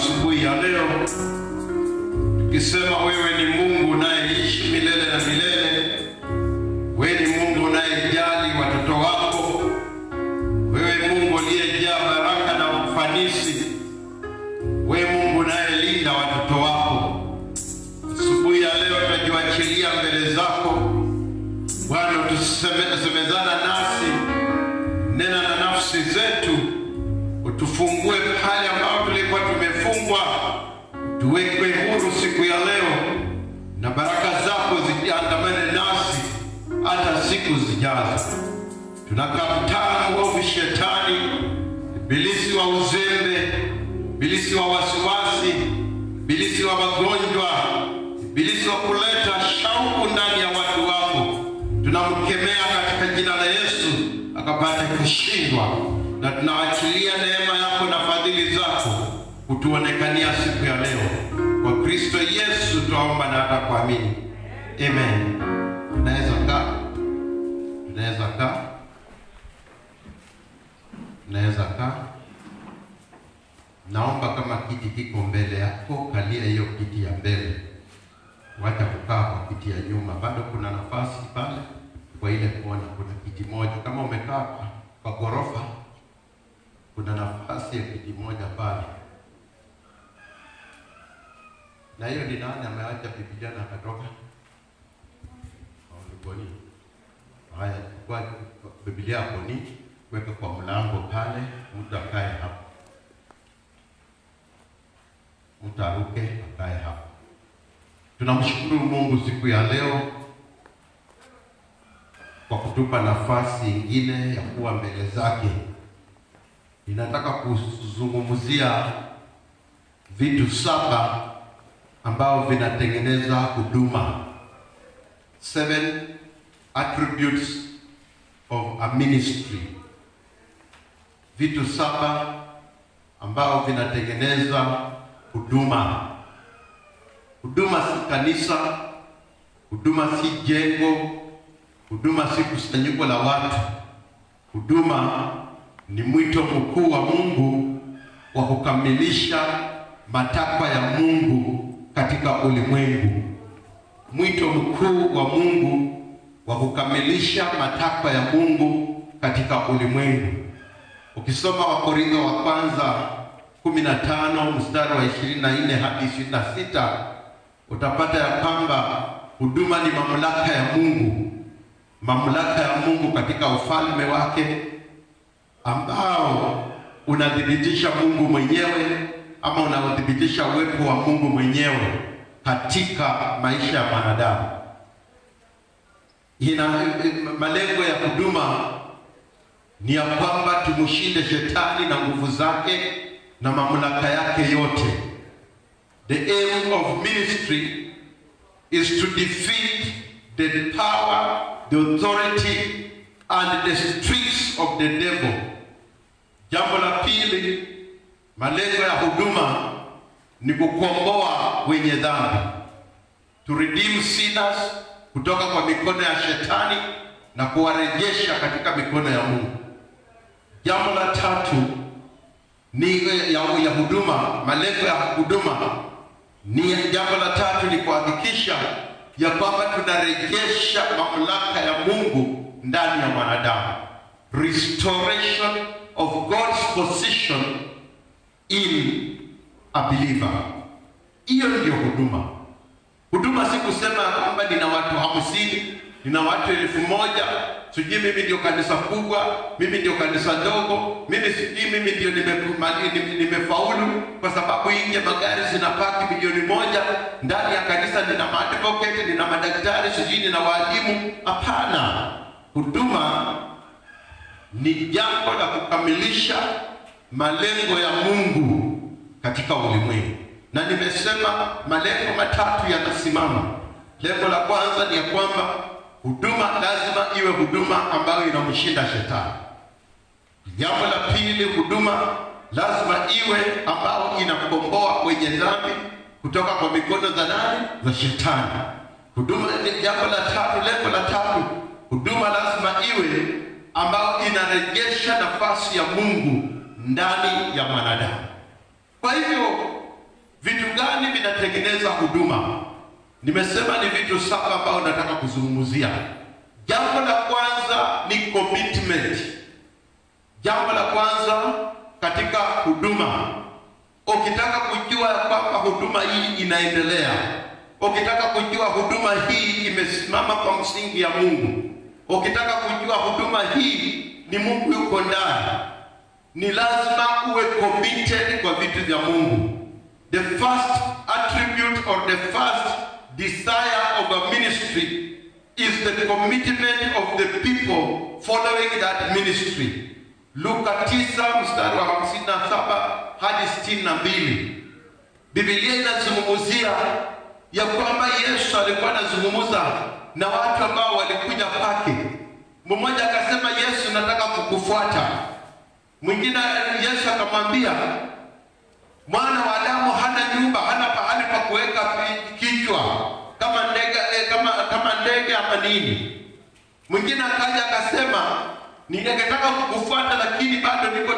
asubuhi ya leo tukisema wewe ni Mungu unayeishi milele na milele. Wewe ni Mungu unayejali watoto wako. Wewe Mungu uliyejaa baraka na ufanisi. Wewe Mungu unayelinda watoto wako. Asubuhi ya leo tunajiachilia mbele zako. Bwana, tusemezana nasi, nena na nafsi zetu, utufungue pale ambapo tulikuwa tumefungwa, tuwekwe huru siku ya leo, na baraka zako ziandamane nasi hata siku zijazo. Tunakataa mwovu shetani, ibilisi wa uzembe, ibilisi wa wasiwasi, ibilisi wa magonjwa, ibilisi wa kuleta shauku ndani ya watu wako. Tunamkemea katika jina la Yesu akapate kushindwa, na tunaachilia neema yako na fadhili zako kutuonekania siku ya leo. Kwa Kristo Yesu tuomba na hata kuamini. Amen. Tunaweza kaa. Naomba kama kiti kiko mbele yako, kalia hiyo kiti ya mbele. Wacha kukaa kwa kiti ya nyuma. Bado kuna nafasi pale kwa ile kona, kuna kiti moja. Kama umekaa kwa ghorofa, kuna nafasi ya kiti moja pale. Na hiyo ni nani ameacha Biblia na akatoka? Boni. Haya, kwa Biblia boni, weka kwa mlango pale, mtu akae hapo. Mtu aruke akae hapo. Tunamshukuru Mungu siku ya leo kwa kutupa nafasi nyingine ya kuwa mbele zake. Ninataka kuzungumzia vitu 7 ambao vinatengeneza huduma. 7 attributes of a ministry. Vitu 7 ambao vinatengeneza huduma. Huduma si kanisa, huduma si jengo, huduma si kusanyiko la watu. Huduma ni mwito mkuu wa Mungu wa kukamilisha matakwa ya Mungu katika ulimwengu. Mwito mkuu wa Mungu wa kukamilisha matakwa ya Mungu katika ulimwengu. Ukisoma Wakorintho wa kwanza 15 mstari wa 24 hadi 26, utapata ya kwamba huduma ni mamlaka ya Mungu. Mamlaka ya Mungu katika ufalme wake ambao unadhibitisha Mungu mwenyewe, ama unadhibitisha uwepo wa Mungu mwenyewe katika maisha ya wanadamu. Malengo ya huduma ni ya kwamba tumshinde shetani na nguvu zake na mamlaka yake yote. The aim of ministry is to defeat the power, the authority and the tricks of the devil. Jambo la pili, malengo ya huduma ni kukomboa wenye dhambi, to redeem sinners kutoka kwa mikono ya shetani na kuwarejesha katika mikono ya Mungu. Jambo la tatu ni ya huduma, malengo ya huduma ni jambo la tatu ni kuhakikisha ya kwamba tunarejesha mamlaka ya Mungu ndani ya wanadamu. Restoration of God's position in a believer. Hiyo ndio huduma. Huduma si kusema kwamba nina watu 50, nina watu 1000, sijui mimi ndio kanisa kubwa, mimi ndio kanisa dogo, mimi ndio nimefaulu kwa sababu nje magari zinapaki milioni 1, ndani ya kanisa nina advocate, nina madaktari, sijui nina walimu. Hapana. Huduma ni jambo la kukamilisha malengo ya Mungu katika ulimwengu. Na nimesema malengo matatu yanasimama. Lengo la kwanza ni ya kwamba huduma lazima iwe huduma ambayo inamshinda shetani. Jambo la pili, huduma lazima iwe ambayo inakomboa wenye dhambi kutoka kwa mikono za nani? Za shetani. Huduma, jambo la tatu, lengo la tatu, huduma lazima iwe ambayo inarejesha nafasi ya Mungu ndani ya mwanadamu. Kwa hivyo Vitu gani vinatengeneza huduma? Nimesema ni vitu 7 ambao nataka kuzungumzia. Jambo la kwanza ni commitment. Jambo la kwanza katika huduma, ukitaka kujua kwamba huduma hii inaendelea, ukitaka kujua huduma hii imesimama kwa msingi ya Mungu, ukitaka kujua huduma hii ni Mungu yuko ndani, ni lazima uwe committed kwa vitu vya Mungu. The first attribute or the first desire of a ministry is the commitment of the people following that ministry. Luka 9 mstari wa 57 hadi 62. Biblia inazungumzia ya kwamba Yesu alikuwa anazungumza na watu ambao walikuja kwake. Mmoja akasema, Yesu, nataka kukufuata. Mwingine Yesu akamwambia, Mwana wa Adamu hana nyumba, hana pahali pa kuweka kichwa kama ndege ama nini. Mwingine akaja akasema, ningetaka kukufuata lakini bado niko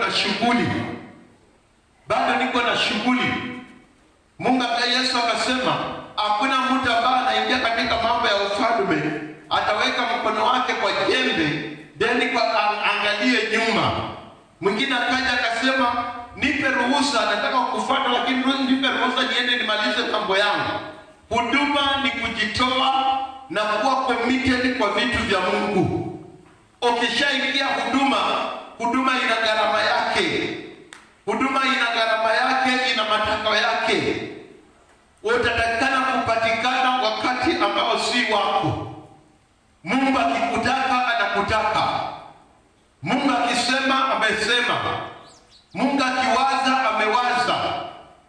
na shughuli. Yesu akasema, hakuna mtu ambaye anaingia katika mambo ya ufalme ataweka mkono wake kwa jembe then angalie nyuma. Mwingine akaja akasema, nipe ruhusa, nataka kukufuata lakini nipe ruhusa niende nimalize mambo yangu. Huduma ni kujitoa na kuwa committed kwa vitu vya Mungu. Ukishaingia huduma ina gharama yake. Ina matakwa yake. Utatakana kupatikana wakati ambao si wako. Mungu akikutaka anakutaka. Mungu akisema amesema. Mungu akiwaza amewaza.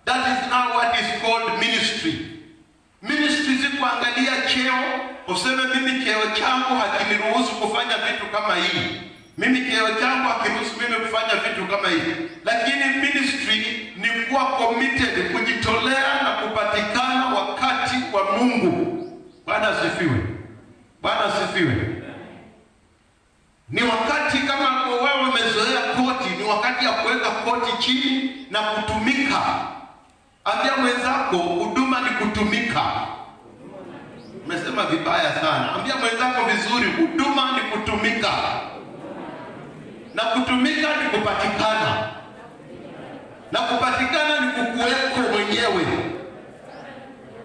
That is now what is called ministry. Ministry si kuangalia cheo, useme mimi cheo changu hakiniruhusu kufanya vitu kama hii. Mimi cheo changu hakiruhusu mimi kufanya vitu kama hii. Lakini ministry ni kuwa committed, kujitolea na kupatikana wakati wa Mungu. Bwana asifiwe. Ni wakati kama wewe umezoea koti, ni wakati ya kuweka koti chini na kutumika. Ambia mwenzako, huduma ni kutumika. Umesema vibaya sana. Ambia mwenzako vizuri, huduma ni kutumika. Na kutumika ni kupatikana. Na kupatikana ni kukuweko mwenyewe.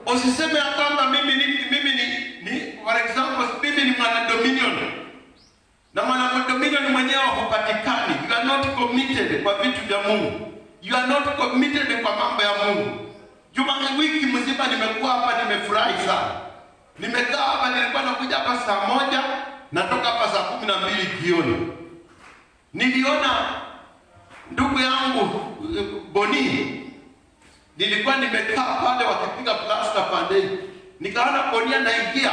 Usiseme ya kwamba mimi ni for example, mimi ni mwana-dominion. Na mwana-dominion mwenyewe hupatikani. You are not committed kwa vitu vya Mungu. You are not committed kwa mambo ya Mungu. Wiki mzima nimekuwa hapa, nimefurahi sana. Nimekaa hapa, nilikuwa nakuja hapa saa 1, natoka hapa saa 12 jioni. Niliona ndugu yangu Boni, nilikuwa nimekaa pale wakipiga plaster pande. Nikaona Boni anaingia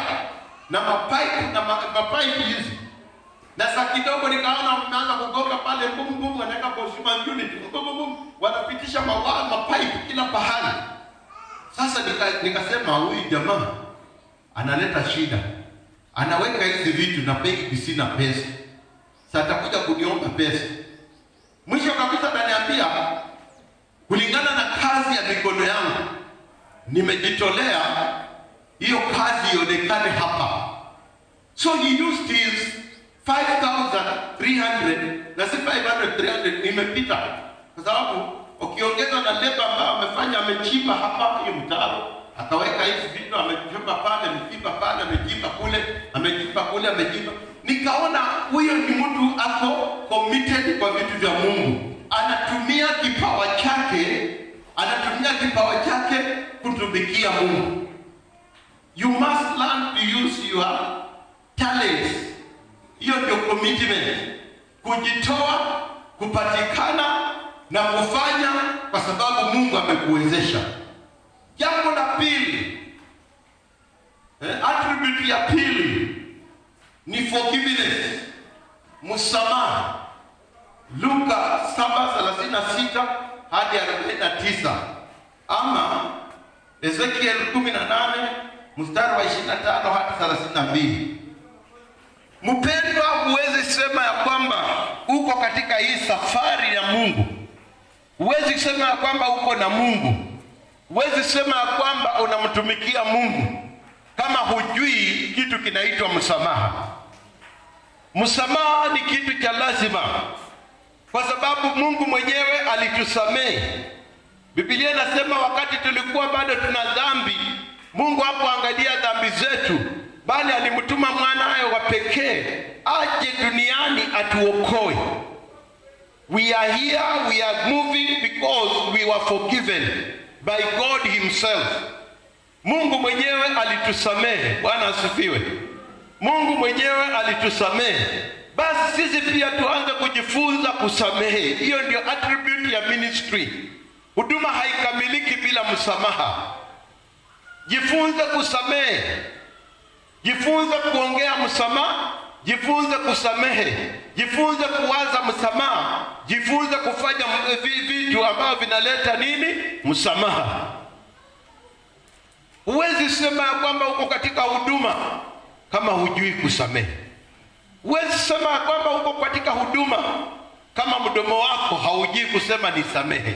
na mapipe hizi. Na saa kidogo nikaona wameanza kugonga pale, bum wanaweka consumer unit, bum wanapitisha mapipe kila pahali. Sasa nikasema huyu jamaa analeta shida. Anaweka hizi vitu na benki sina pesa. Sasa atakuja kuniomba pesa. Mwisho kabisa ananiambia, kulingana na kazi ya mikono yangu, nimejitolea hiyo kazi ionekane hapa. So he used his 5,300 na si 500 imepita. Kwa sababu ukiongeza na leba ambao amefanya, amechimba hapa hiyo mtaro, akaweka hizi vitu, amechimba pale, amechimba pale, amechimba kule, amechimba kule, amechimba. Nikaona huyo ni mtu ako committed kwa vitu vya Mungu. Anatumia kipawa chake kutumikia Mungu. You must learn to use your talents. Hiyo ndio commitment. Kujitoa, kupatikana na kufanya kwa sababu Mungu amekuwezesha. Jambo la pili, attribute ya pili ni forgiveness, msamaha. Luka 7:36 hadi 49, ama Ezekiel 18 mstari wa 25 hadi 32. Mpendwa, huwezi sema ya kwamba uko katika hii safari ya Mungu. Huwezi sema ya kwamba uko na Mungu Huwezi sema ya kwamba unamtumikia Mungu kama hujui kitu kinaitwa msamaha. Msamaha ni kitu cha lazima, kwa sababu Mungu mwenyewe alitusamehe. Biblia inasema wakati tulikuwa bado tuna dhambi, Mungu hakuangalia dhambi zetu, bali alimtuma mwanawe wa pekee aje duniani atuokoe. We are here, we are moving because we were forgiven by God himself. Mungu mwenyewe alitusamehe. Bwana asifiwe. Mungu mwenyewe alitusamehe. Basi sisi pia tuanze kujifunza kusamehe. Hiyo ndio attribute ya ministry. Huduma haikamiliki bila msamaha. Jifunze kusamehe. Jifunze kuongea msamaha. Jifunze kusamehe. Jifunze kuwaza msamaha. Jifunze kufanya vitu ambavyo vinaleta nini? Msamaha. Huwezi sema kwamba uko katika huduma kama hujui kusamehe. Huwezi sema kwamba uko katika huduma kama mdomo wako haujui kusema nisamehe.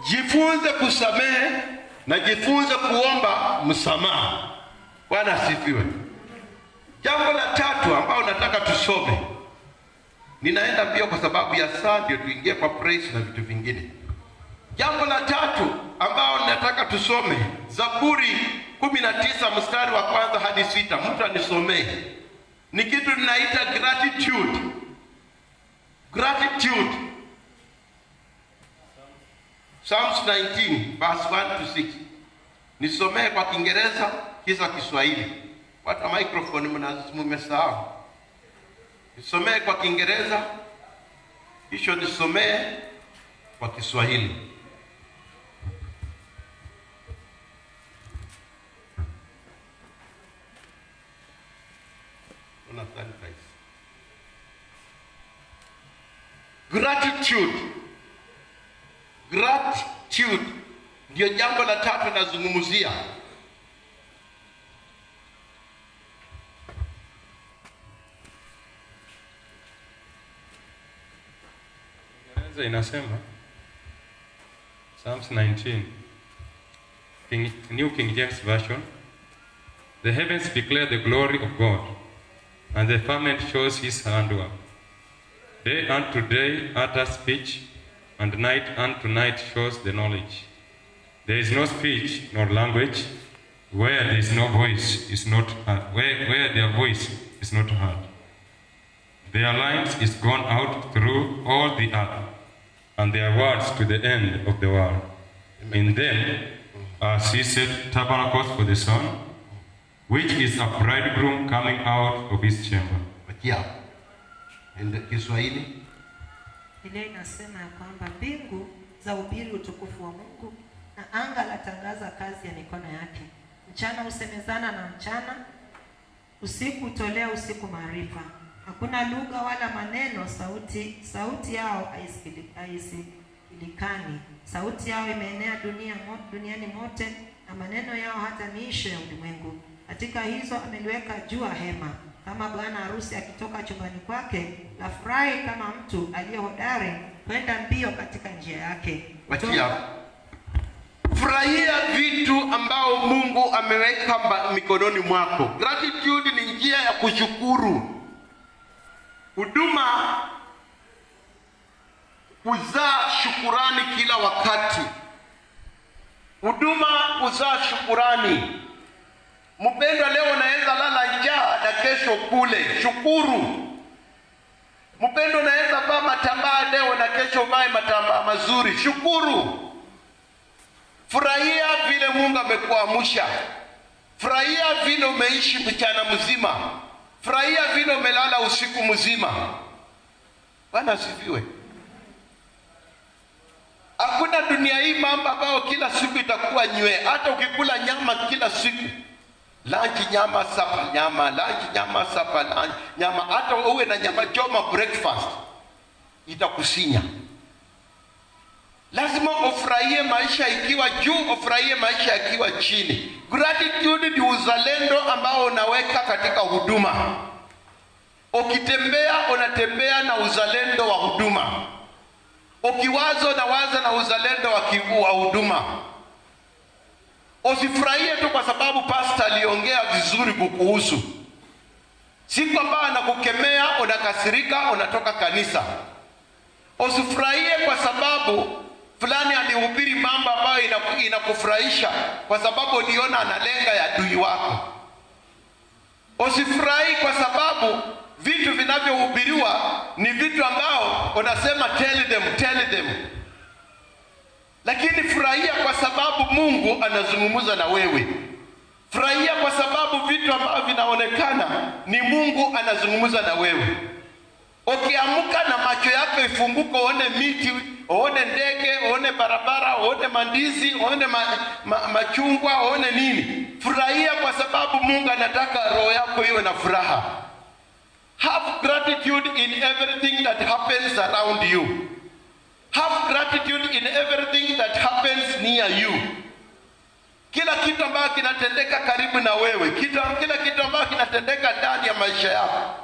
Jifunze kusamehe na jifunze kuomba msamaha. Bwana asifiwe. Jambo la tatu ambao nataka tusome. Ninaenda mbio kwa sababu ya saa, ndio tuingie kwa praise na vitu vingine. Jambo la tatu ambao nataka tusome, Zaburi 19 mstari wa 1 hadi 6. Mtu anisomee. Ni kitu ninaita gratitude. Gratitude. Psalms 19 verse 1 to 6. Nisomee kwa Kiingereza kisha Kiswahili. Watu wa microphone mmesahau. Nisomee kwa Kiingereza kisha nisomee kwa Kiswahili. Gratitude. Gratitude ndio jambo la tatu nazungumzia. Inasema Psalms 19, New King James Version, the heavens declare the glory of God, and the firmament shows his handiwork. Day unto day utters speech, and night unto night shows the knowledge. There is no speech nor language where there is no voice is not heard, where their voice is not heard. Their lines is gone out through all the earth, and their words to the end of the world. In them are set tabernacles for the sun, which is a bridegroom coming out of his chamber. Kiswahili ile inasema ya kwamba mbingu za ubiri utukufu wa Mungu, na anga latangaza kazi ya mikono yake. Mchana usemezana na mchana, usiku utolea usiku maarifa. Hakuna lugha wala maneno, sauti yao haisikilikani. Sauti yao imeenea duniani mote, na maneno yao hata miisho ya ulimwengu. Katika hizo ameliweka jua hema, kama bwana harusi akitoka chumbani kwake. La furahi kama mtu aliye hodari kwenda mbio katika njia yake. Furahia vitu ambao Mungu ameweka mikononi mwako. Gratitude ni njia ya kushukuru. Huduma huzaa shukurani kila wakati. Huduma huzaa shukurani. Mpendwa, leo unaweza lala njaa na kesho kule. Shukuru. Mpendwa, unaweza vaa matambaa leo na kesho vae matambaa mazuri. Shukuru. Furahia vile Mungu amekuamsha. Furahia vile umeishi mchana mzima. Furahia vile umelala usiku mzima. Bwana asifiwe. Hakuna dunia hii mambo ambayo kila siku itakuwa nywe. Hata ukikula nyama kila siku, lunch nyama, supper nyama, lunch nyama, supper lunch nyama, hata uwe na nyama choma breakfast, itakusinya. Lazima ufurahie maisha ikiwa juu, ufurahie maisha ikiwa chini. Gratitude ni uzalendo ambao unaweka katika huduma. Ukitembea unatembea na uzalendo wa huduma. Ukiwazo na waza na uzalendo wa huduma. Usifurahie tu kwa sababu pastor aliongea vizuri kukuhusu. Siku ambayo anakukemea unakasirika, unatoka kanisa. Usifurahie kwa sababu fulani alihubiri mambo ambayo inakufurahisha kwa sababu uliona analenga ya adui wako. Usifurahi kwa sababu vitu vinavyohubiriwa ni vitu ambao unasema tell them. Lakini furahia kwa sababu Mungu anazungumza na wewe. Furahia kwa sababu vitu ambavyo vinaonekana ni Mungu anazungumza na wewe. Ukiamka na macho yako ifunguke, uone miti, uone ndege, uone barabara, uone mandizi, uone machungwa, uone nini, furahia kwa sababu Mungu anataka roho yako iwe na furaha. Have gratitude in everything that happens around you. Have gratitude in everything that happens near you. Kila kitu ambacho kinatendeka karibu na wewe, kila kitu ambacho kinatendeka ndani ya maisha yako,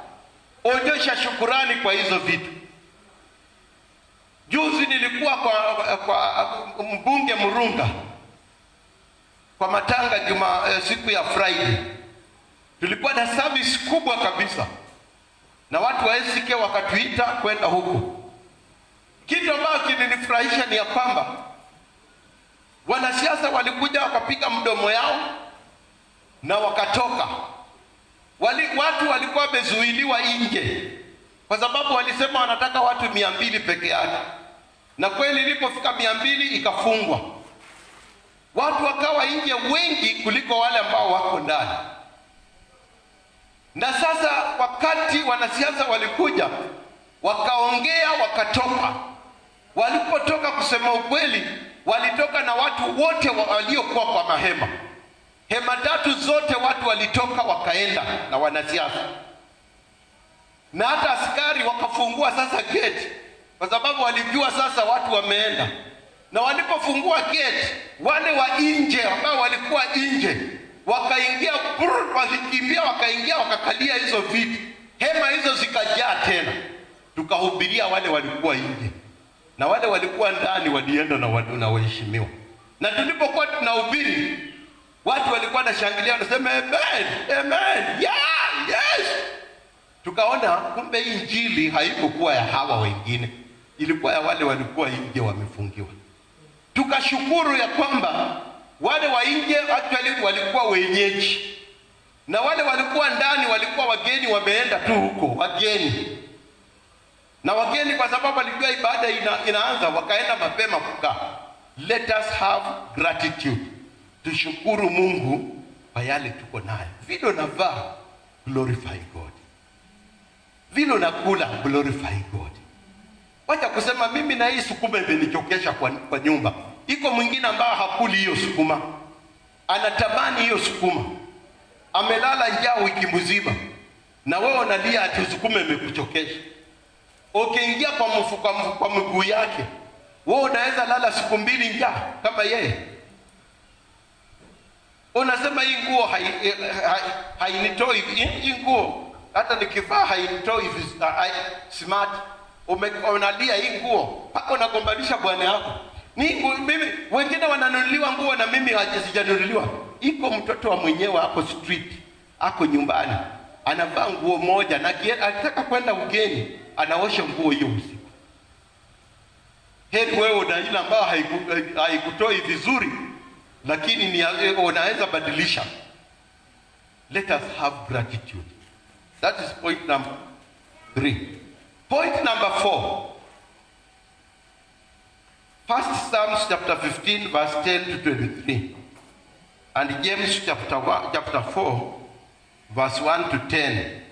onyesha shukurani kwa hizo vitu. Juzi nilikuwa kwa mbunge Murunga kwa matanga siku ya Friday. Tulikuwa na service kubwa kabisa, na watu wa SK wakatuita kwenda huko. Kitu ambacho kilinifurahisha ni ya kwamba wanasiasa walikuja wakapiga mdomo yao na wakatoka. Watu walikuwa wamezuiliwa nje kwa sababu walisema wanataka watu 200 peke yake, na kweli ilipofika 200 ikafungwa. Watu wakawa nje wengi kuliko wale ambao wako ndani. Na sasa wakati wanasiasa walikuja wakaongea, wakatoka. Walipotoka, kusema ukweli, walitoka na watu wote waliokuwa kwa mahema. Hema 3 zote watu walitoka wakaenda na wanasiasa. Na hata askari wakafungua sasa gate kwa sababu walijua sasa watu wameenda. Na walipofungua gate, wale wa nje ambao walikuwa nje wakaingia, walikimbia wakaingia wakakalia hizo viti. Hema hizo zikajaa tena. Tukahubiria wale walikuwa nje, na wale walikuwa ndani walienda na waheshimiwa. Na tulipokuwa tunahubiri, watu walikuwa wanashangilia, wanasema amen, yeah, yes. Tukaona kumbe injili haikuwa ya hawa wengine, ilikuwa ya wale walikuwa nje wamefungiwa. Tukashukuru ya kwamba wale wa nje actually walikuwa wenyeji, na wale walikuwa ndani walikuwa wageni, wameenda tu huko wageni. Na wageni kwa sababu walijua ibada inaanza, wakaenda mapema kukaa. Let us have gratitude. Tushukuru Mungu kwa yale tuko nayo. Vile unavaa, glorify God. Vile unakula, glorify God. Wacha kusema mimi na hii sukuma imenichokesha kwa nyumba. Iko mwingine ambao hakuli hiyo sukuma, anatamani hiyo sukuma, amelala njaa wiki mzima, na wewe unalia ati sukuma imekuchokesha. Ukiingia kwa mguu yake, wewe unaweza lala siku 2 njaa kama yeye. Unasema hii nguo hainitoi, hii nguo hata nikivaa hainitoi smart. Unalia hii nguo mpaka unagombanisha bwana yako. Mimi wengine wananunuliwa nguo na mimi hajanunuliwa. Iko mtoto wa mwenyewe hapo street, ako nyumbani, anavaa nguo moja, na akitaka kwenda ugeni anaosha nguo hiyo usiku. Heri wewe una ile ambayo haikutoi vizuri, lakini unaweza badilisha. Let us have gratitude. That is point number 3. Point number 4. First Psalms chapter 15 verse 10 to 23. And James chapter 4 verse 1 to 10.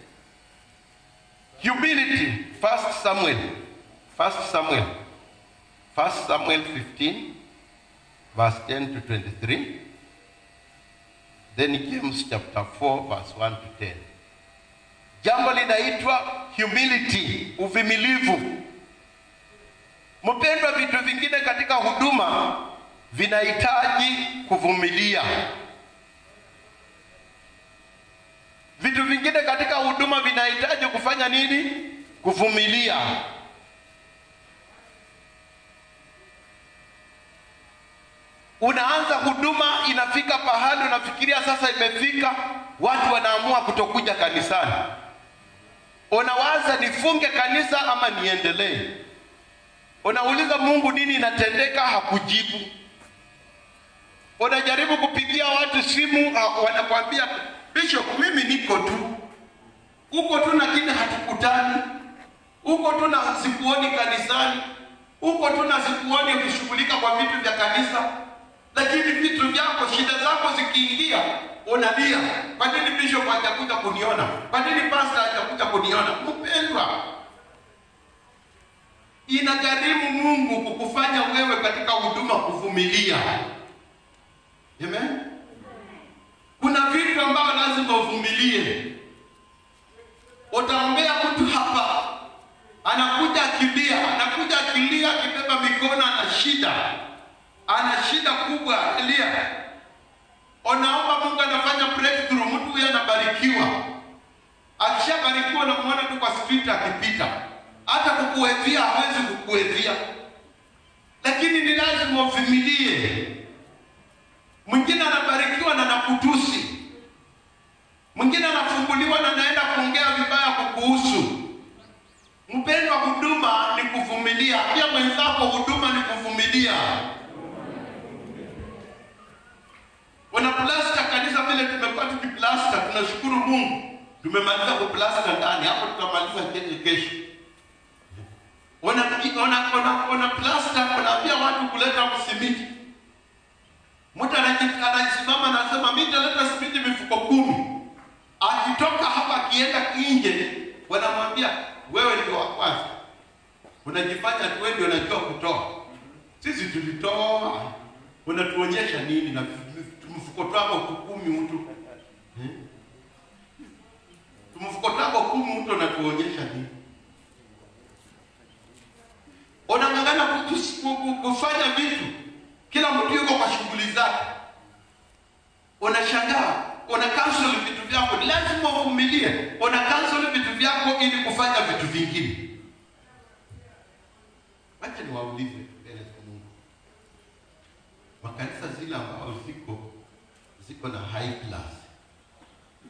Humility. First Samuel 15 verse 10 to 23. Then James chapter 4 verse 1 to 10. Jambo linaitwa humility, uvumilivu. Mpendwa, vitu vingine katika huduma vinahitaji kuvumilia. Vitu vingine katika huduma vinahitaji kufanya nini? Kuvumilia. Unaanza huduma, inafika pahali unafikiria sasa imefika, watu wanaamua kutokuja kanisani. Unawaza nifunge kanisa ama niendelee. Unauliza Mungu nini inatendeka, hakujibu. Unajaribu kupigia watu simu, wanakwambia Bishop, mimi niko tu. Uko tu lakini hatukutani. Uko tu na sikuoni kanisani. Uko tu na sikuoni ukishughulika kwa vitu vya kanisa. Lakini vitu vyako, shida zako zikiingia, unalia. Kwa nini Bishop hajakuja kuniona? Kwa nini pastor hajakuja kuniona? Mpendwa, inagharimu Mungu kukufanya wewe katika huduma kuvumilia. Amen. Kuna vitu ambavyo lazima uvumilie. Utaombea mtu hapa, anakuja akilia, akibeba mikono, ana shida kubwa, elia. Unaomba Mungu anafanya breakthrough, mtu huyo anabarikiwa. Akishabarikiwa na muone tu kwa street akipita. Hata kukuwezia hawezi kukuwezia. Lakini ni lazima uvumilie. Mwingine anabarikiwa na nakutusi. Mwingine anafunguliwa na naenda kuongea vibaya kukuhusu. Mpendwa, huduma ni kuvumilia. Pia mwenzako, huduma ni kuvumilia. Wanaplasta kanisa vile tumekuwa tukiplasta, tunashukuru Mungu. Tumemaliza kuplasta ndani, hapo tutamaliza kesho. Wana plasta, wanaambia watu kuleta simiti. Mtu anasimama na anasema mimi nitaleta simiti mifuko 10. Akitoka hapa akienda nje, wanamwambia wewe ndio wa kwanza. Unajifanya tu wewe ndio unajua kutoa. Sisi tulitoa. Unatuonyesha nini na mfuko wako 10 mtu? Mfuko wako 10 mtu unatuonyesha nini? Unang'ang'ana kufanya vitu. Kila mtu yuko kwa shughuli zake. Unashangaa, una cancel vitu vyako, lazima uvumilie. Una cancel vitu vyako ili kufanya vitu vingine. Wacha niwaulize mbele za Mungu. Makanisa zile ambao ziko na high class.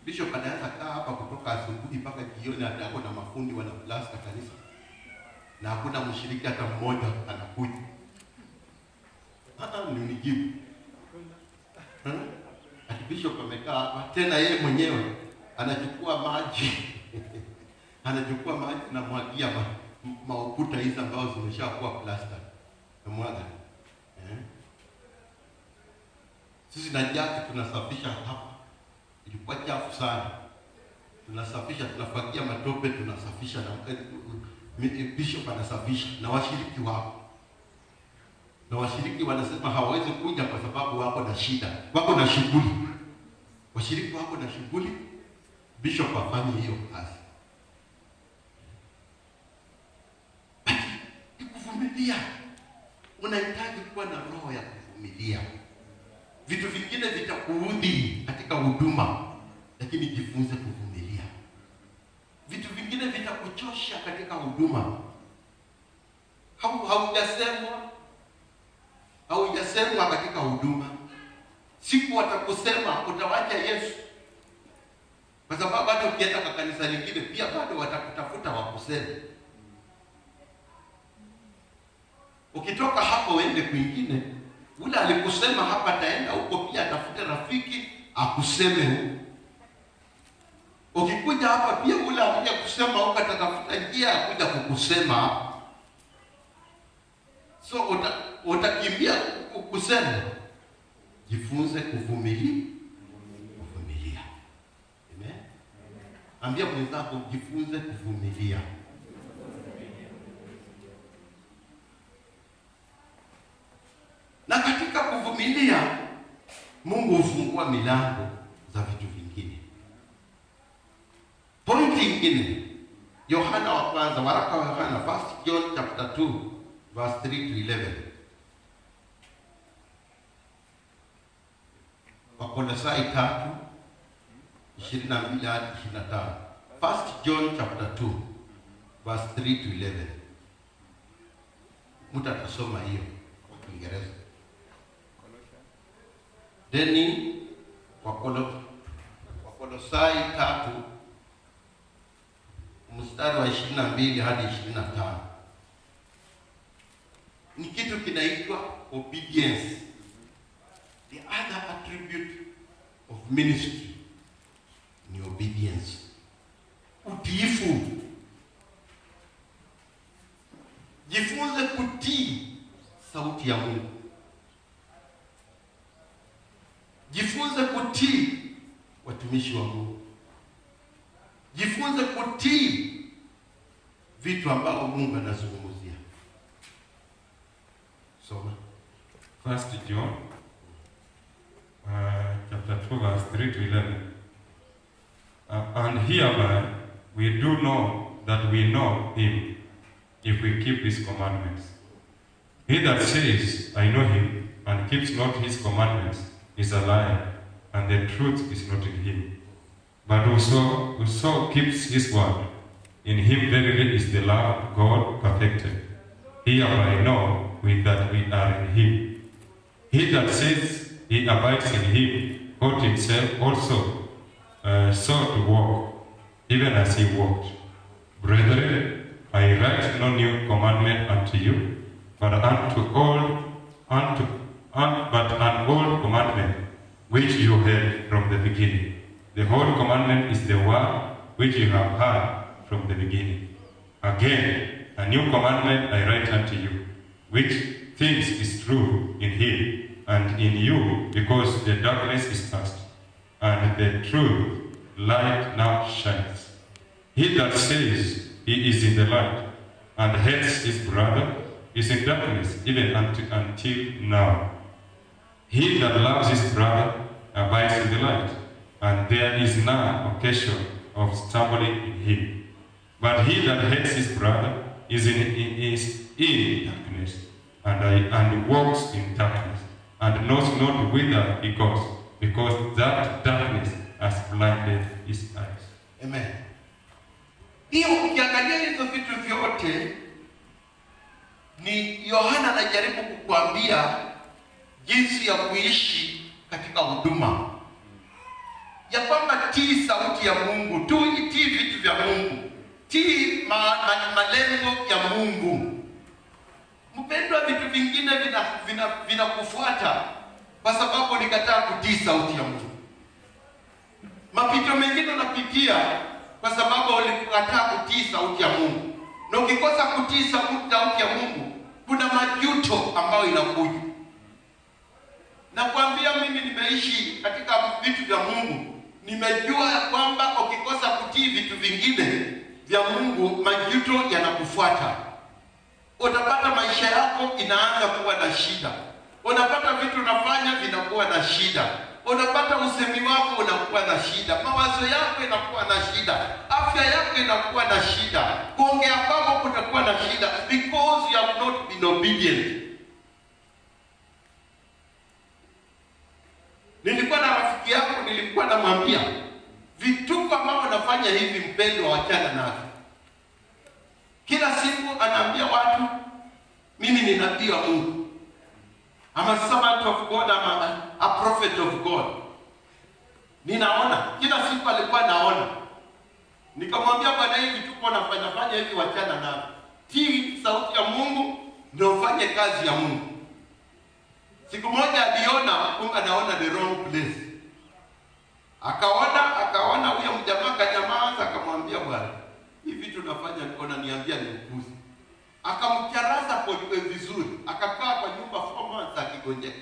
Bishop anaweza kaa hapa kutoka asubuhi mpaka jioni, hata hapo na mafundi wana plasta kanisa. Na hakuna mshiriki hata mmoja anakuja. Nijibu. Bishop amekaa hapa, tena yeye mwenyewe anachukua maji. Anachukua maji na mwagia maukuta hizi ambazo zimeshakuwa plasta. Na mwaga. Sisi na jaki tunasafisha hapa. Ilikuwa chafu sana. Tunasafisha, tunafagia matope, tunasafisha na Bishop anasafisha na washiriki wako. Na washiriki wanasema hawawezi kuja kwa sababu wako na shida, wako na shughuli. Washiriki wako na shughuli, Bishop afanye hiyo kazi. Kuvumilia. Unahitaji kuwa na roho ya kuvumilia. Vitu vingine vitakuudhi katika huduma, lakini jifunze kuvumilia. Vitu vingine vitakuchosha katika huduma. Haujasemwa katika huduma. Siku watakusema utawacha Yesu. Kwa sababu hata ukienda kwa kanisa lingine pia bado watakutafuta wakuseme. Ukitoka hapo uende kwingine, ule alikusema hapa ataenda huko pia atafute rafiki akuseme huko. Ukikuja hapa pia ule akija kusema huko atatafuta njia kuja kukusema hapa. So utakimbia kusema. Jifunze kuvumilia. Amen. Ambia mwenzako jifunze kuvumilia. Na katika kuvumilia Mungu hufungua milango za vitu vingine. Pointi nyingine, Yohana wa kwanza, waraka wa Yohana, 1 John chapter 2 verse 3 to 11. Wakolosai 3:22 hadi 25. 1 John chapter 2 verse 3 to 11. Mtu atasoma hiyo kwa Kiingereza. Deni Wakolosai 3 mstari wa 22 hadi 25. Ni kitu kinaitwa obedience. The other attribute of ministry ni obedience. Utiifu. Jifunze kutii sauti ya Mungu. Jifunze kutii watumishi wa Mungu. Jifunze kutii vitu ambavyo Mungu anazungumzia. Soma. 1 John chapter 2 verse 3 to 11. And hereby we do know that we know him, if we keep his commandments. He that says, I know him, and keeps not his commandments, is a liar, and the truth is not in him. But whoso keeps his word, in him verily is the love of God perfected. Hereby know we that we are in him. He that says he abides in him ought himself also so to walk, even as he walked. Brethren, I write no new commandment unto you, but an old commandment which you heard from the beginning. The whole commandment is the word which you have heard from the beginning. Again, a new commandment I write unto you, which things is true in him and in you, because the darkness is past, and the true light now shines. He that says he is in the light, and hates his brother, is in darkness, even until now. He that loves his brother abides in the light, and there is no occasion of stumbling in him. But he that hates his brother is in darkness, and walks in darkness, and knows not whither he goes, because that darkness has blinded his eyes. Amen. Hiyo ukiangalia hizo vitu vyote ni Yohana anajaribu kukuambia jinsi ya kuishi katika huduma. Ya kwamba tii sauti ya Mungu, tii vitu vya Mungu, tii malengo ya Mungu. Mpendwa, vitu vingine vinakufuata kwa sababu nikataa kutii sauti ya Mungu. Mapito mengine unapitia kwa sababu ulikataa kutii sauti ya Mungu. Na ukikosa kutii sauti ya Mungu, kuna majuto ambayo inakuja. Nakwambia mimi nimeishi katika vitu vya Mungu, nimejua ya kwamba ukikosa kutii vitu vingine vya Mungu, majuto yanakufuata. Utapata maisha yako inaanza kuwa na shida. Unapata vitu unafanya vinakuwa na shida. Unapata usemi wako unakuwa na shida. Mawazo yako inakuwa na shida. Afya yako inakuwa na shida. Kuongea kwako kutakuwa na shida because you have not been obedient. Nilikuwa na rafiki yako, nilikuwa namwambia vituko ambavyo unafanya hivi mpendwa, wachana navyo. Kila siku anaambia watu mimi ni nabii wa Mungu. I'm a servant of God, I'm a prophet of God. Ninaona, kila siku alikuwa naona. Nikamwambia bwana, hivi vituko unafanya hivi wachana navyo. Tii sauti ya Mungu ndio ufanye kazi ya Mungu. Siku moja aliona anaona the wrong place. Akaona huyo mjamaa kanyamaza, akamwambia bwana, hivi vitu unafanya nikaona niambia ni upuzi. Akamcharaza kwa vizuri, akakaa kwa nyumba 4 months akigonjeka.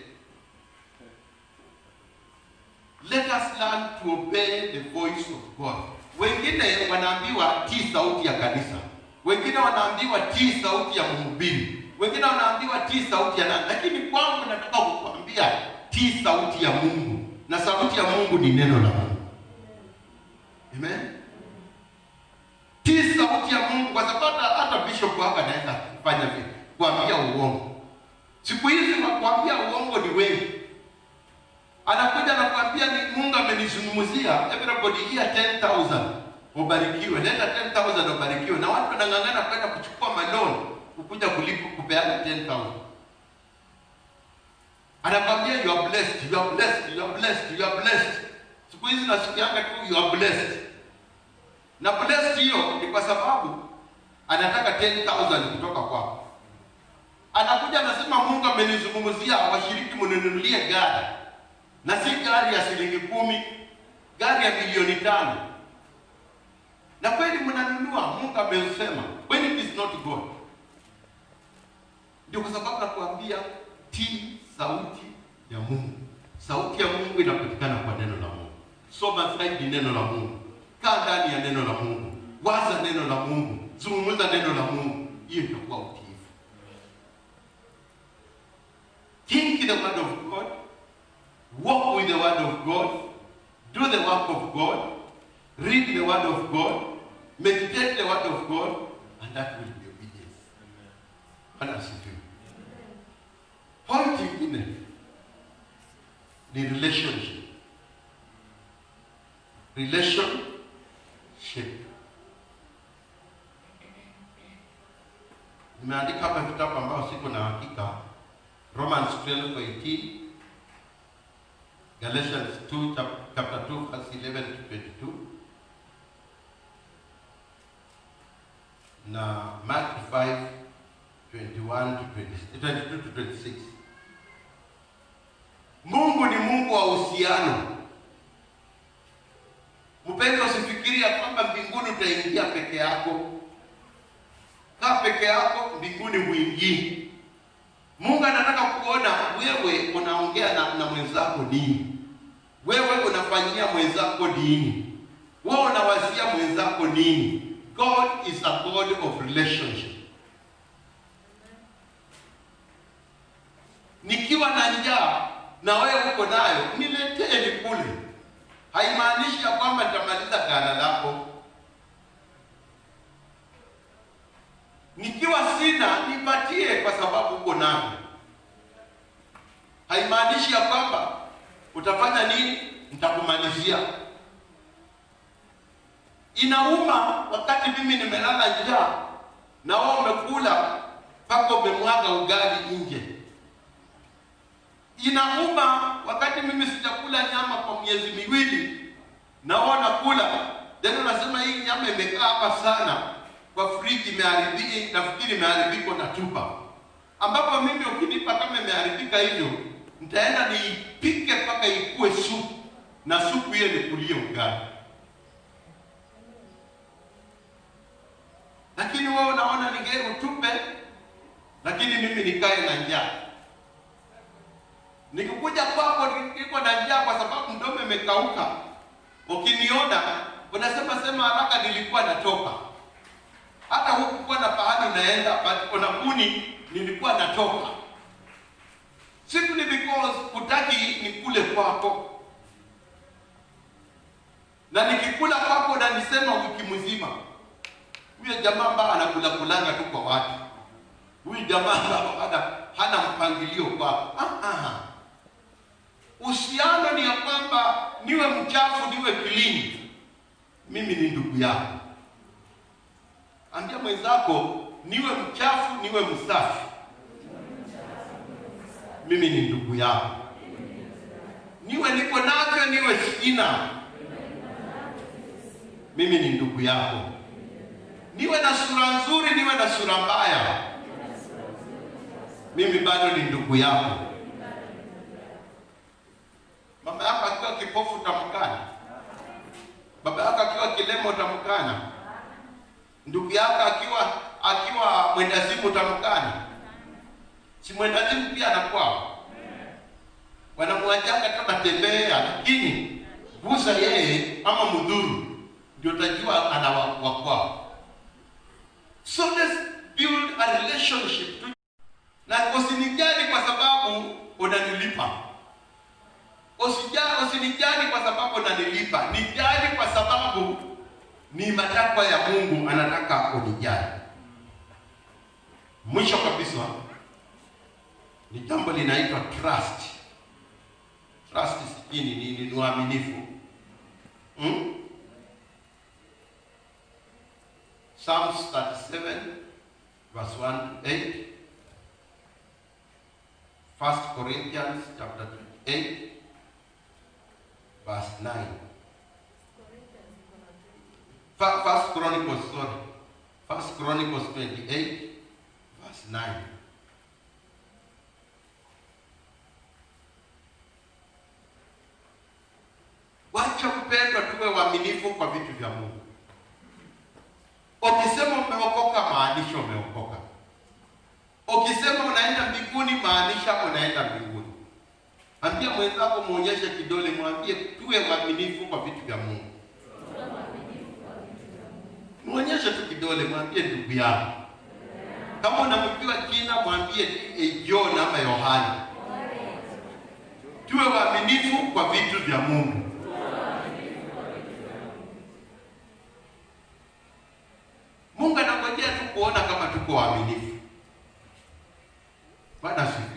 Let us learn to obey the voice of God. Wengine wanaambiwa tii sauti ya kanisa. Wengine wanaambiwa tii sauti ya mhubiri. Wengine wanaambiwa tii sauti ya nani. Lakini kwangu nataka kukuambia tii sauti ya Mungu. Na sauti ya Mungu ni neno la Mungu. Amen. Tii sauti ya Mungu, kwa sababu hata bishop hapa anaweza kufanya vile, kuambia uongo. Siku hizi kuambia uongo ni wengi. Anakuja na kuambia ni Mungu amenizungumzia, everybody here 10,000 ubarikiwe, leta 10,000 ubarikiwe, na watu wanang'ang'ana kwenda kuchukua maloni kukuja kulipa kupeana 10,000. Anakwambia you are blessed, you are blessed, you blessed, you are blessed. Siku hizi nasikianga tu you are blessed. Na blessed hiyo ni kwa sababu anataka 10,000 kutoka kwako. Anakuja anasema Mungu amenizungumzia washiriki mnunulie gari. Na si gari ya shilingi 10, gari ya milioni 5. Na kweli mnanunua, Mungu amesema, when it is not God. Ndio kwa sababu nakuambia tii sauti ya Mungu. Sauti ya Mungu inapatikana kwa neno la Mungu. Soma zaidi neno la Mungu. Kaa ndani ya neno la Mungu. Waza neno la Mungu. Zungumza neno la Mungu. Hiyo itakuwa utiifu. Think the word of God. Walk with the word of God. Do the work of God. Read the word of God. Meditate the word of God. And that will be obedience. Bwana asifiwe. Point ingine ni relationship. Relationship. Nimeandika hapa vitabu ambao siko na hakika. Romans 12:18, Galatians 2 chapter 2 verse 11 to 22, na Mark 5:21 to 22 to 26. Mungu ni Mungu wa uhusiano. Mpendwa, usifikiria kwamba mbinguni utaingia peke yako. Kaa peke yako, mbinguni huingii. Mungu anataka kuona wewe unaongea na mwenzako nini. Wewe unafanyia mwenzako nini. Wewe unawazia mwenzako nini. God is a God of relationship. Nikiwa na njaa na wewe uko nayo, niletee nikule. Haimaanishi ya kwamba nitamaliza ghala lako. Nikiwa sina, nipatie kwa sababu uko nayo. Haimaanishi ya kwamba utafanya nini, nitakumalizia. Inauma wakati mimi nimelala njaa na wewe umekula mpaka umemwaga ugali nje. Inauma wakati mimi sitakula nyama kwa miezi miwili na wewe unakula. Ndio nasema hii nyama imekaa hapa sana kwa friji, imeharibika, nafikiri imeharibika na tupa. Ambapo mimi ukinipa kama imeharibika hivyo, nitaenda niipike mpaka ikue supu, na supu hiyo nikulie ugali. Lakini wewe unaona ningeo tupe, lakini mimi nikae na njaa. Nikikuja kwako niko na njaa kwa sababu mdomo umekauka. Ukiniona unasema haraka, nilikuwa natoka. Hata hukuwa na pahali unaenda, but unakuni nilikuwa natoka. Simply because hutaki nikule kwako. Na nikikula kwako unanisema wiki mzima, huyo jamaa ambaye anakula kulanga tu kwa watu. Huyu jamaa ambaye hana mpangilio kwako. Uhusiano ni ya kwamba niwe mchafu niwe clean, mimi ni ndugu yako. Ambia mwenzako niwe mchafu niwe msafi, mimi ni ndugu yako. Niwe niko nacho niwe sina, mimi ni ndugu yako. Niwe na sura nzuri niwe na sura mbaya, mimi bado ni ndugu yako. Mama yako akiwa kipofu utamkana? Baba yako akiwa kilema utamkana? Ndugu yako akiwa mwendazimu utamkana? Si mwendazimu pia anakwao? Wanamwajanga kama tembea, lakini gusa yeye ama mudhuru ndio utajua ana wakwao. So let's build a relationship. Na usinijali kwa sababu unanilipa. Usinijali kwa sababu unanilipa. Nijali kwa sababu ni matakwa ya Mungu, anataka unijali. Mwisho kabisa ni jambo linaitwa trust. Trust ni uaminifu. Psalms 37 verse 1 to 8. 1 Corinthians chapter 8 verse 9. First Chronicles 28 verse 9. Wacha mpendwa, tuwe waaminifu kwa vitu vya Mungu. Ukisema umeokoka, maanisha umeokoka. Ukisema unaenda mbinguni, maanisha unaenda mbinguni. Ambia mwenzako, muonyeshe kidole, mwambie tuwe waaminifu kwa vitu vya Mungu. Muonyeshe tu kidole, mwambie ndugu yako. Kama unamjua jina, mwambie John ama Yohana. Tuwe waaminifu kwa vitu vya Mungu. Mungu anangojea tu kuona kama tuko waaminifu. Bwana asifiwe.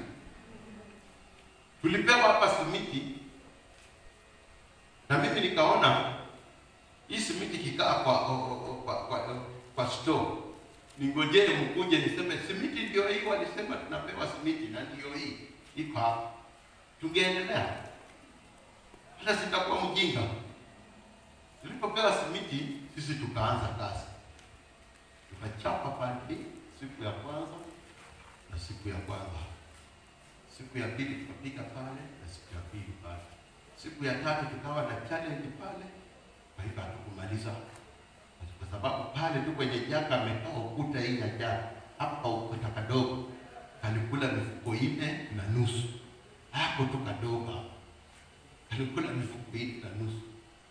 Tulipewa hapa simiti, na mimi nikaona hii simiti kikaa kwa store. Ningojee mkuje niseme simiti ndio hii, walisema tunapewa simiti na ndio hii iko hapa. Tungeendelea. Hata sitakuwa mjinga. Tulipopewa simiti, sisi tukaanza kazi. Tukachapa pale siku ya kwanza na siku ya kwanza. Siku ya pili tukapika pale na siku ya pili pale. Siku ya tatu tukawa na challenge pale. Kwa hivyo hatukumaliza. Kwa sababu pale tu kwenye jaka amekaa ukuta hii ya jaka. Hapa ukuta kadogo. Kalikula mifuko 4.5. Hapo tu kadogo. Kalikula mifuko 4.5.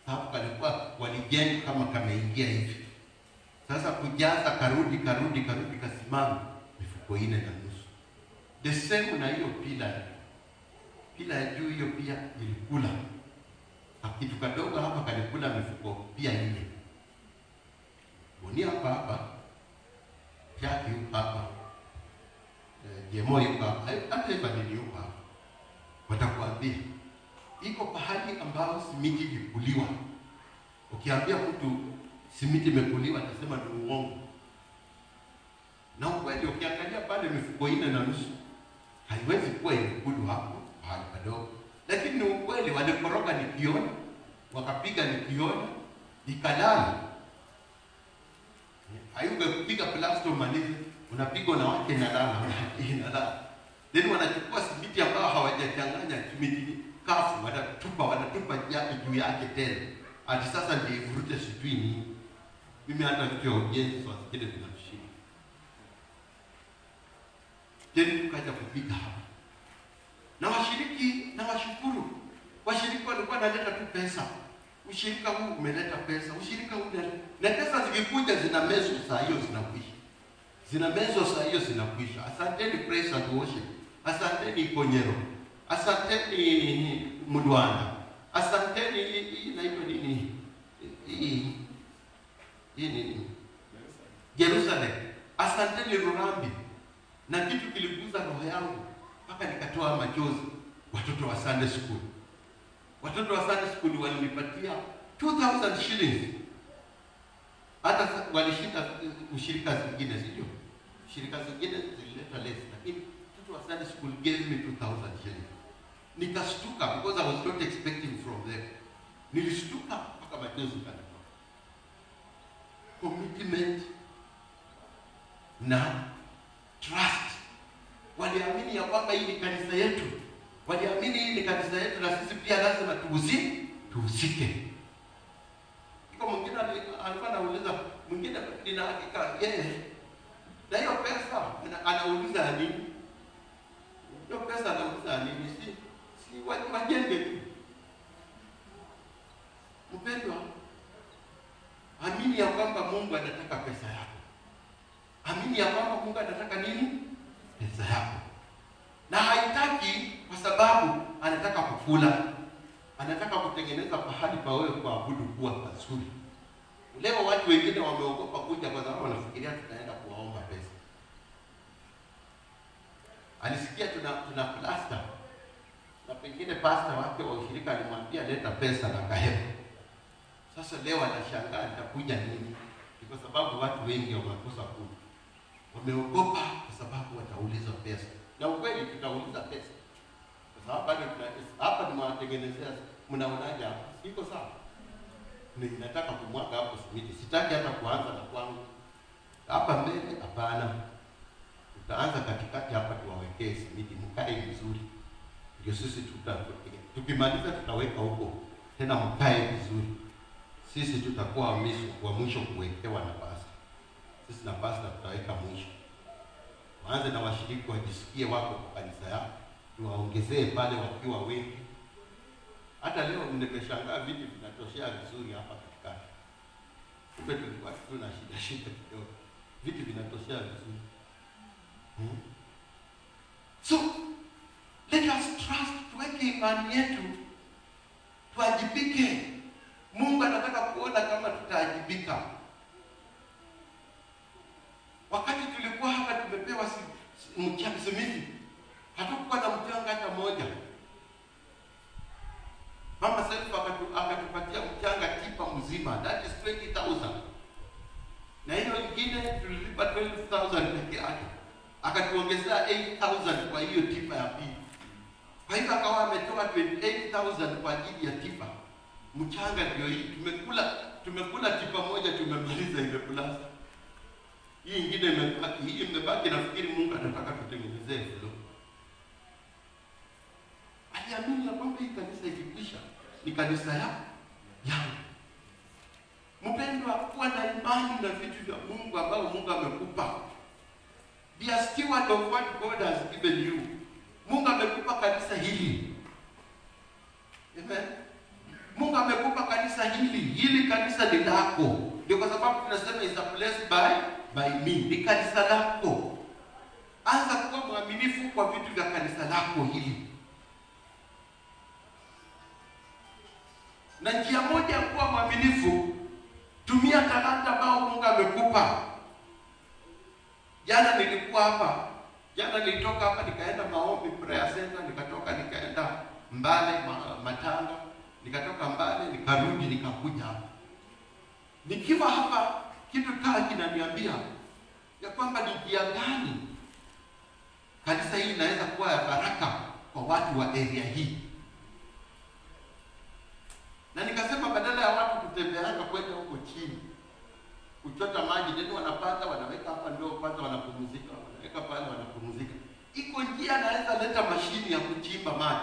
Hapo kalikuwa walijenga kama kameingia hivi. Sasa kujaza karudi kasimama mifuko 4.5. The same na hiyo pila ya juu hiyo pia ilikula. Kitu kadogo hapa kalikula mifuko pia 4. Boni hapa yaki hapa jemo yuko hapa, hata ibadili yuko hapa. Watakwambia iko pahali ambao simiti ikuliwa. Ukiambia mtu simiti imekuliwa, atasema ni uongo. Na ukweli ukiangalia pale mifuko 4.5 haiwezi kuwa imekulwa hapo pahali padogo. Lakini ni ukweli, walikoroga nikiona, wakapiga nikiona, ikalala. Hayuge kupiga plaster malizi, unapigwa na wake inalala. Then wanachukua simiti ambao hawajachanganya simiti kafu, wanatupa juu yake tena. Hadi sasa ndio ivurute sijui nini. Mimi hata vitu ujenzi sasa kile vinamshika. Tena tukaja kupiga hapa. Na washiriki na washukuru. Washiriki walikuwa wanaleta tu pesa. Ushirika huu umeleta pesa. Ushirika huu na pesa zikikuja zinamezwa saa hiyo zinakwisha. Zinamezwa saa hiyo zinakwisha. Asanteni praise and worship. Asanteni Konyero. Asanteni Mudwana. Asanteni hii naitwa nini? Hii nini? Jerusalem. Asanteni Rurambi. Na kitu kiliguza roho yangu mpaka nikatoa machozi. Watoto wa Sunday school. Watoto wa Sunday school walinipatia 2,000 shillings. Hata walishinda ushirika zingine, sio? Ushirika zingine zilileta less, lakini watoto wa Sunday school gave me 2,000 shillings. Nikastuka because I was not expecting from them. Nilistuka mpaka machozi kanitoka. Commitment na trust. Waliamini ya kwamba hii ni kanisa yetu. Waliamini hii ni kanisa yetu na sisi pia lazima tuhusike. Iko mwingine alikuwa anauliza, mwingine nina hakika yeye na hiyo pesa anauliza nini? Hiyo pesa anauliza nini? Si wajenge tu. Mpendwa, amini ya kwamba Mungu anataka pesa yako. Amini ya kwamba Mungu anataka nini? Pesa yako. Na haitaki kwa sababu anataka kukula. Anataka kutengeneza pahali pa wewe kuabudu kuwa pazuri. Leo watu wengine wameogopa kuja kwa sababu wanafikiria tutaenda kuwaomba pesa. Alisikia tuna plaster. Na pengine pastor wake wa ushirika alimwambia leta pesa na kahepa. Sasa leo anashangaa nitakuja nini? Kwa sababu watu wengi wamekosa kuja. Wameogopa kwa sababu watauliza pesa. Na ukweli tutauliza pesa. Kwa sababu hapa ni mwatengenezea Mnaonaje hapo? Iko sawa? Ninataka kumwaga hapo simiti. Sitaki hata kuanza na kwangu. Hapa mbele hapana. Tutaanza katikati hapa tuwawekee simiti mkae vizuri. Ndio sisi tukimaliza tutaweka huko. Tena mkae vizuri. Sisi tutakuwa wa mwisho kuwekewa nafasi. Sisi nafasi tutaweka mwisho. Waanze na washiriki wajisikie wako kwa kanisa yao. Tuwaongezee pale wakiwa wengi. Hata leo nimeshangaa viti vinatoshea vizuri hapa katikati. Kumbe tulikuwa tuna shida kidogo. Viti vinatoshea vizuri. So, let us trust, tuweke imani yetu. Tuajibike. Mungu anataka kuona kama tutaajibika. Wakati tulikuwa hapa tumepewa simiti, hatukuwa na mchanga hata moja. Mama Selfa akatupatia mchanga tipa mzima, that is 20,000. Na hiyo nyingine tulilipa 12,000 peke yake. Akatuongezea 8,000 kwa hiyo tipa ya pili. Kwa hivyo akawa ametoa 28,000 kwa ajili ya tipa. Mchanga ndio hii. Tumekula tipa moja tumemaliza ile plus. Hii nyingine imebaki, hii imebaki, nafikiri Mungu anataka tutengenezee hilo. Aliamini ya kwamba hii kanisa ikikwisha ni kanisa yangu. Mpendwa, kuwa na imani na vitu vya Mungu ambao Mungu amekupa. Be a steward of what God has given you. Mungu amekupa kanisa hili. Amen. Mungu amekupa kanisa hili. Hili kanisa ni lako. Ndio kwa sababu tunasema is a place by me. Ni kanisa lako. Anza kuwa mwaminifu kwa vitu vya kanisa lako hili. Na njia moja ya kuwa mwaminifu, tumia talanta ambao Mungu amekupa. Jana nilikuwa hapa. Jana nilitoka hapa nikaenda maombi prayer center, nikatoka nikaenda Mbale Matanga, nikatoka Mbale nikarudi nikakuja hapa. Nikiwa hapa kitu kinaniambia ya kwamba ni njia gani kanisa hili inaweza kuwa ya baraka kwa watu wa area hii. Na nikasema badala ya watu kutembeana kwenda huko chini kuchota maji, ndio wanapanda wanaweka hapa ndio kwanza wanapumzika, wanaweka pale wanapumzika. Iko njia naweza leta mashini ya kuchimba maji.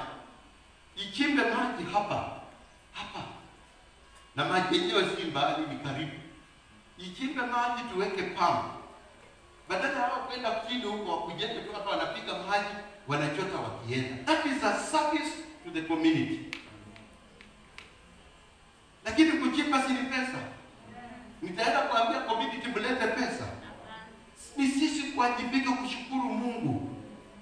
Ichimbe maji hapa. Na maji yenyewe si mbali, ni karibu. Ichimbe maji tuweke pampu. Badala ya kwenda chini huko wakujenge tu hapa wanapiga maji, wanachota wakienda. That is a service to the community. Lakini kuchimba si pesa. Nitaenda kuambia community mlete pesa. Ni sisi kuwajibika kushukuru Mungu.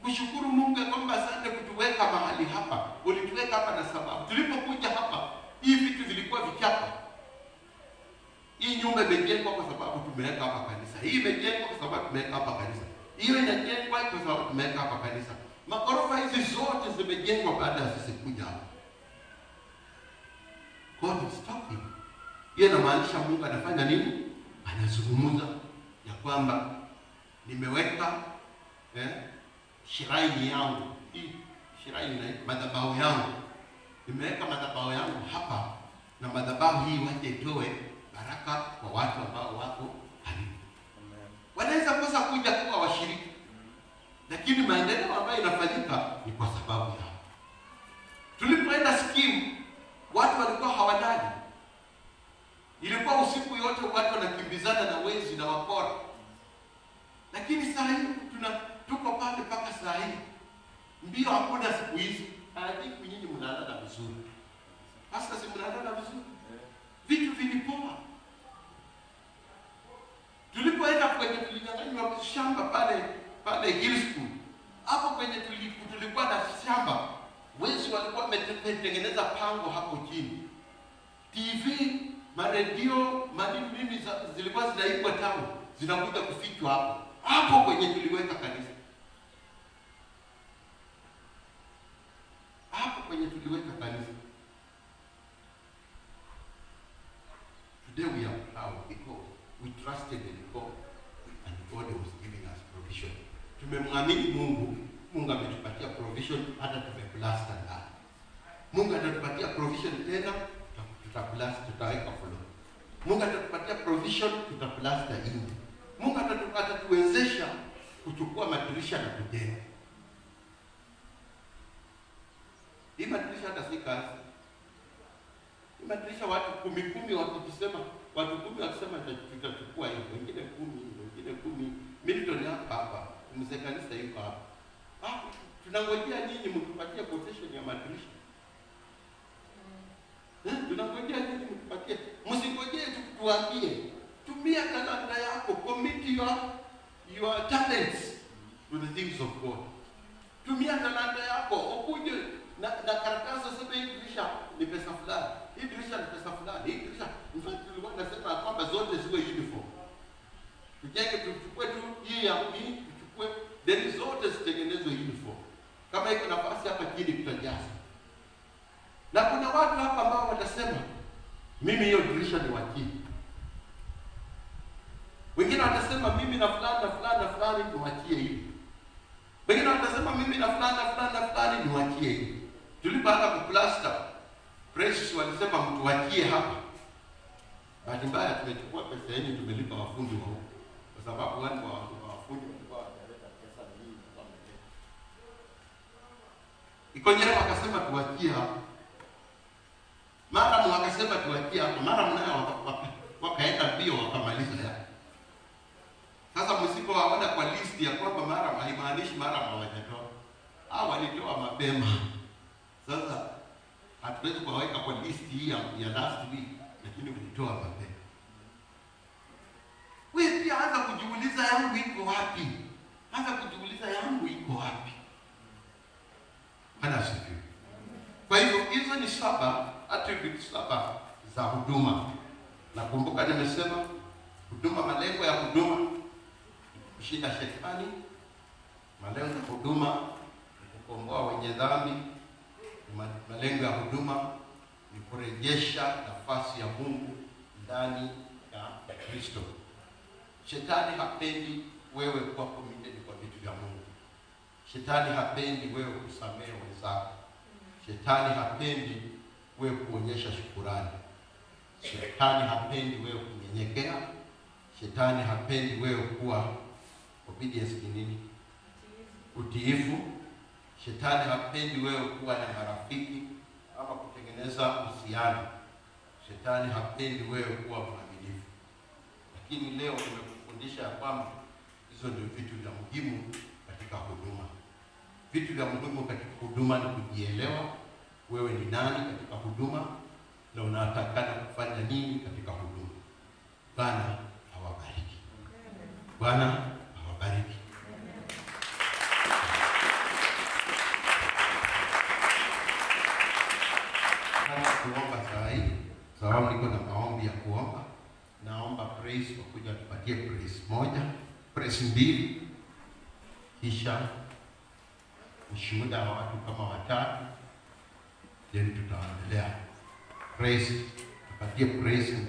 Kushukuru Mungu ya kwamba asante kutuweka mahali hapa. Ulituweka hapa na sababu. Tulipokuja hapa, hii vitu vilikuwa vichapa. Hii nyumba imejengwa kwa sababu tumeweka hapa kanisa. Hii imejengwa kwa sababu tumeweka hapa kanisa. Hiyo inajengwa kwa sababu tumeweka hapa kanisa. Magorofa hizi zote zimejengwa baada ya sisi kuja hapa. God is talking. Hiyo inamaanisha Mungu anafanya nini? Anazungumza ya kwamba nimeweka shiraini yangu. Hii shiraini na madhabahu yangu. Nimeweka madhabahu yangu hapa, na madhabahu hii waje itoe baraka kwa watu ambao wako karibu. Wanaweza kosa kuja kuwa washiriki, lakini maendeleo ambayo inafanyika ni kwa sababu yao. Tulipoenda skimu, watu walikuwa hawadani. Ilikuwa usiku yote watu wanakimbizana na wezi na wakora. Lakini saa hii tuko pale mpaka saa hii. Mbio hakuna siku hizi. Hadi nyinyi mnalala vizuri. Hasa si mnalala vizuri. Vitu vilipoa. Tulipoenda kwenye tulinyang'anywa shamba pale Hill School. Hapo kwenye tulikuwa na shamba. Wezi walikuwa wametengeneza pango hapo chini. TV, maredio, mimi zilikuwa zinaibwa tangu, zinakuja kufichwa hapo. Hapo kwenye tuliweka kanisa. Hapo kwenye tuliweka kanisa. Today we are proud because we trusted in God and God was giving us provision. Tumemwamini Mungu, Mungu ametupatia provision, hata tumeplaster ndani. Mungu atatupatia provision tena, tutaweka floor. Mungu atatupatia provision, tutaplaster nje. Mungu atatuwezesha kuchukua madirisha na kujenga. Hii madirisha hata si kazi. Hii madirisha watu 10 wakisema, watu 10 wakisema tutachukua hiyo, wengine 10. Milton hapa, mzee kanisa yuko hapa. Tunangojea nyinyi mtupatie quotation ya madirisha. Tunangojea nyinyi mtupatie. Msingojee tukuambie. Tumia talanta yako, commit your talents to the things of God. Tumia talanta yako, ukuje na karatasi useme hii dirisha ni pesa fulani. Hii dirisha ni pesa fulani. Hii dirisha, in fact tulikuwa tunasema kwamba zote ziwe uniform. Tujenge tuchukue tu hii ya hii, tuchukue then zote zitengenezwe uniform. Kama iko nafasi hapa chini tutajaza. Na kuna watu hapa ambao watasema mimi hiyo dirisha ni wachini. Wengine watasema mimi na fulani niwachie hivi. Wengine watasema mimi na fulani niwachie hivi. Tulipoanza kuplaster, precious walisema mtu wachie hapa. Bahati mbaya tumechukua pesa yenu tumelipa wafundi wao. Kwa sababu wale wafundi walikuwa wanaleta pesa nyingi kwa mteja. Ikonyera wakasema tuwachie hapa. Mara wakasema tuwachie hapa. Mara mnayo wakaenda mbio wakamaliza yake. Sasa msipowaona kwa list ya kwamba mara haimaanishi mara hawajatoa. Hao walitoa mapema. Sasa hatuwezi kuwaweka kwa list hii ya last week, lakini walitoa mapema. Wewe pia anza kujiuliza yangu iko wapi? Anza kujiuliza yangu iko wapi? Ana sifiwe. Kwa hivyo hizo ni 7 attributes 7 za huduma. Nakumbuka nimesema huduma, malengo ya huduma kushinda shetani. Malengo ya huduma ni kukomboa wenye dhambi. Malengo ya huduma ni kurejesha nafasi ya Mungu ndani ya Kristo. Shetani hapendi wewe kuwa committed kwa vitu vya Mungu. Shetani hapendi wewe kusamehe wenzako. Shetani hapendi wewe kuonyesha shukrani. Shetani hapendi wewe kunyenyekea. Shetani hapendi wewe kuwa obedience ni nini? Utiifu. Shetani hapendi wewe kuwa na marafiki ama kutengeneza uhusiano. Shetani hapendi wewe kuwa mwaminifu. Lakini leo nimekufundisha ya kwamba hizo ndio vitu vya muhimu katika huduma. Vitu vya muhimu katika huduma ni kujielewa wewe ni nani katika huduma na unatakana kufanya nini katika huduma. Bwana awabariki. Bwana awabariki. Kuomba saa hii, sababu niko na maombi ya kuomba. Naomba praise wakuja tupatie praise 1, praise 2, kisha ushuhuda wa watu kama 3, then tutaendelea. Praise, tupatie praise.